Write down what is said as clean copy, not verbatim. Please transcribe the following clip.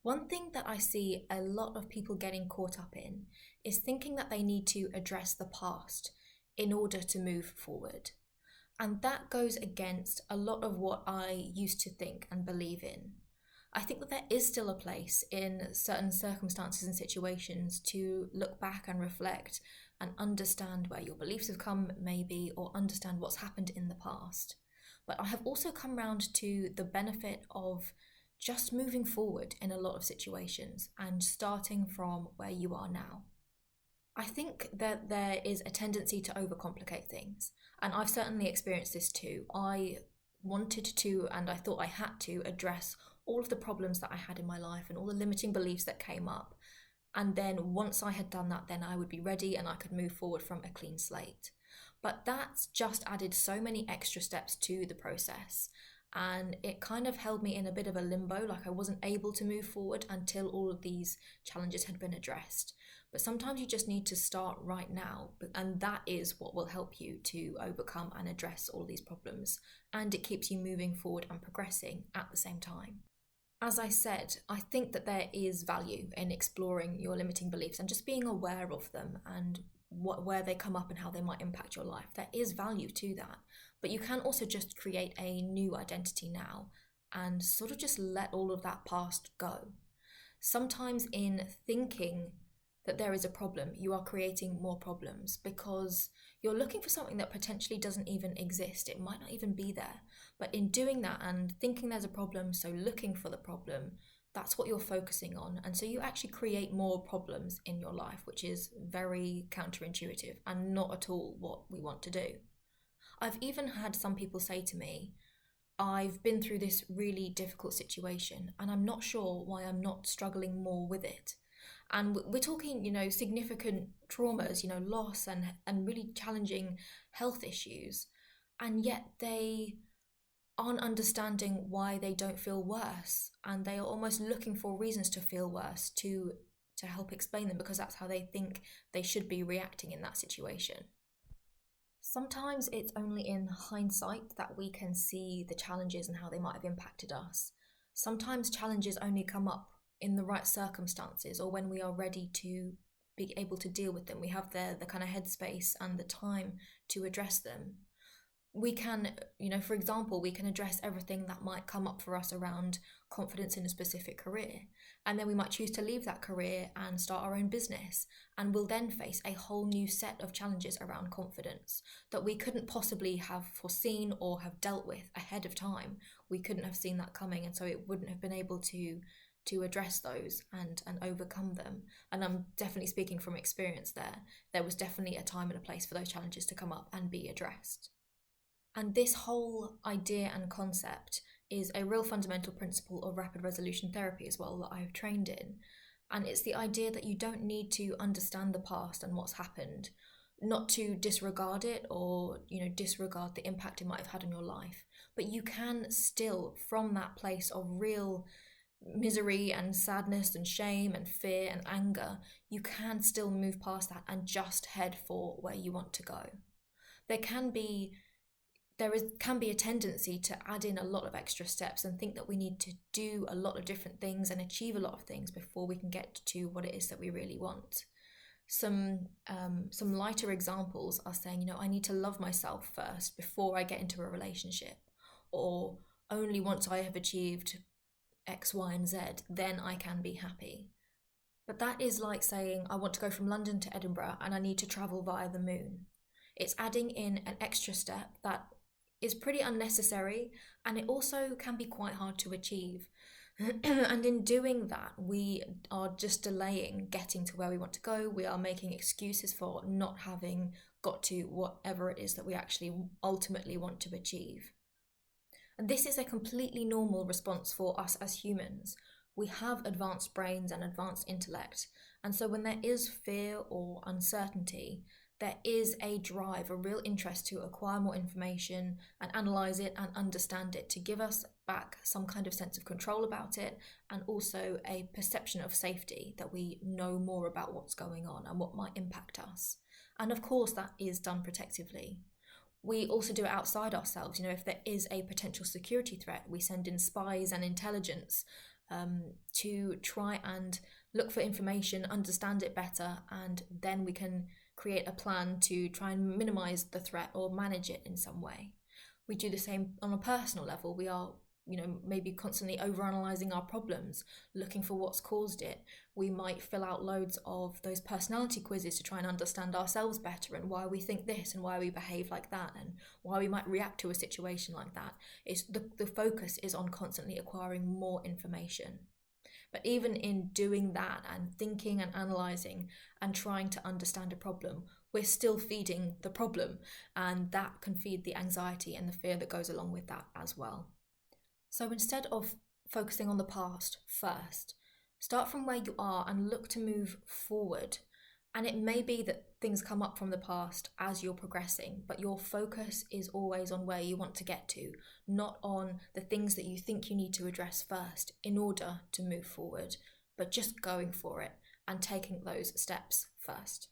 One thing that I see a lot of people getting caught up in is thinking that they need to address the past in order to move forward. And that goes against a lot of what I used to think and believe in. I think that there is still a place in certain circumstances and situations to look back and reflect and understand where your beliefs have come, maybe, or understand what's happened in the past. But I have also come round to the benefit of just moving forward in a lot of situations and starting from where you are now. I think that there is a tendency to overcomplicate things, and I've certainly experienced this too. I wanted to, and I thought I had to, address all of the problems that I had in my life and all the limiting beliefs that came up. And then once I had done that, then I would be ready and I could move forward from a clean slate. But that's just added so many extra steps to the process. And it kind of held me in a bit of a limbo, like I wasn't able to move forward until all of these challenges had been addressed. But sometimes you just need to start right now, and that is what will help you to overcome and address all these problems. And it keeps you moving forward and progressing at the same time. As I said, I think that there is value in exploring your limiting beliefs and just being aware of them and where they come up and how they might impact your life. There is value to that. But you can also just create a new identity now and sort of just let all of that past go. Sometimes in thinking that there is a problem, you are creating more problems because you're looking for something that potentially doesn't even exist. It might not even be there. But in doing that and thinking there's a problem, so looking for the problem, that's what you're focusing on. And so you actually create more problems in your life, which is very counterintuitive and not at all what we want to do. I've even had some people say to me, I've been through this really difficult situation and I'm not sure why I'm not struggling more with it. And we're talking, significant traumas, loss and really challenging health issues. And yet they aren't understanding why they don't feel worse. And they are almost looking for reasons to feel worse to help explain them because that's how they think they should be reacting in that situation. Sometimes it's only in hindsight that we can see the challenges and how they might have impacted us. Sometimes challenges only come up in the right circumstances or when we are ready to be able to deal with them. We have the kind of headspace and the time to address them. We can, for example, we can address everything that might come up for us around confidence in a specific career. And then we might choose to leave that career and start our own business. And we'll then face a whole new set of challenges around confidence that we couldn't possibly have foreseen or have dealt with ahead of time. We couldn't have seen that coming. And so it wouldn't have been able to address those and overcome them. And I'm definitely speaking from experience there. There was definitely a time and a place for those challenges to come up and be addressed. And this whole idea and concept is a real fundamental principle of rapid resolution therapy as well that I've trained in. And it's the idea that you don't need to understand the past and what's happened, not to disregard it or, disregard the impact it might have had on your life. But you can still, from that place of real misery and sadness and shame and fear and anger, you can still move past that and just head for where you want to go. There can be a tendency to add in a lot of extra steps and think that we need to do a lot of different things and achieve a lot of things before we can get to what it is that we really want. Some lighter examples are saying, I need to love myself first before I get into a relationship, or only once I have achieved X, Y, and Z, then I can be happy. But that is like saying, I want to go from London to Edinburgh and I need to travel via the moon. It's adding in an extra step that is pretty unnecessary, and it also can be quite hard to achieve. And in doing that, we are just delaying getting to where we want to go. We are making excuses for not having got to whatever it is that we actually ultimately want to achieve. And this is a completely normal response for us as humans. We have advanced brains and advanced intellect. And so when there is fear or uncertainty, there is a drive, a real interest to acquire more information and analyse it and understand it to give us back some kind of sense of control about it, and also a perception of safety, that we know more about what's going on and what might impact us. And of course that is done protectively. We also do it outside ourselves. If there is a potential security threat, we send in spies and intelligence to try and look for information, understand it better, and then we can create a plan to try and minimize the threat or manage it in some way. We do the same on a personal level. We are, maybe constantly overanalyzing our problems, looking for what's caused it. We might fill out loads of those personality quizzes to try and understand ourselves better and why we think this and why we behave like that and why we might react to a situation like that. It's the focus is on constantly acquiring more information. But even in doing that and thinking and analysing and trying to understand a problem, we're still feeding the problem, and that can feed the anxiety and the fear that goes along with that as well. So instead of focusing on the past first, start from where you are and look to move forward. And it may be that things come up from the past as you're progressing, but your focus is always on where you want to get to, not on the things that you think you need to address first in order to move forward, but just going for it and taking those steps first.